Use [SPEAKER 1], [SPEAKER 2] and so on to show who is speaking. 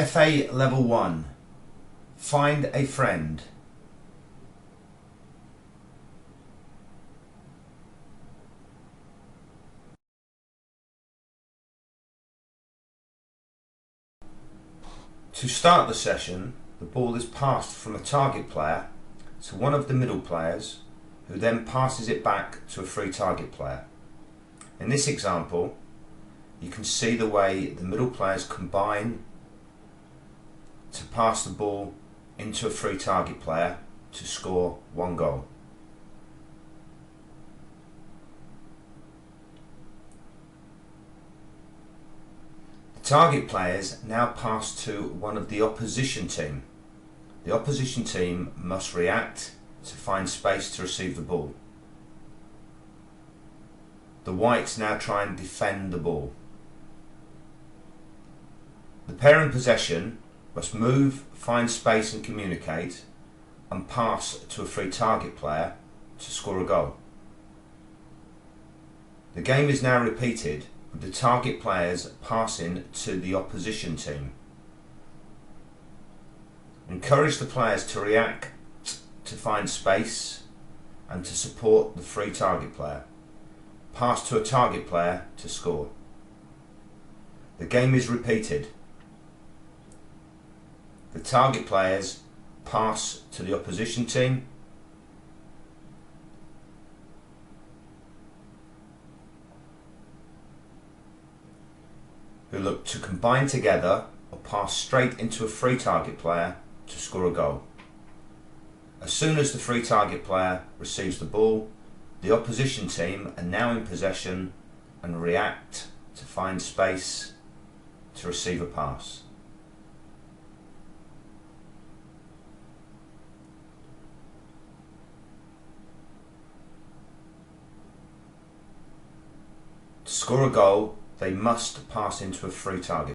[SPEAKER 1] FA Level 1. Find a friend. To start the session, the ball is passed from a target player to one of the middle players, who then passes it back to a free target player. In this example, you can see the way the middle players combine to pass the ball into a free target player to score one goal. The target players now pass to one of the opposition team. The opposition team must react to find space to receive the ball. The whites now try and defend the ball. The pair in possession must move, find space and communicate, and pass to a free target player to score a goal. The game is now repeated, with the target players passing to the opposition team. Encourage the players to react to find space and to support the free target player. Pass to a target player to score. The game is repeated. The target players pass to the opposition team. Who look to combine together or pass straight into a free target player to score a goal. As soon as the free target player receives the ball, the opposition team are now in possession and react to find space to receive a pass. To score a goal, they must pass into a free target.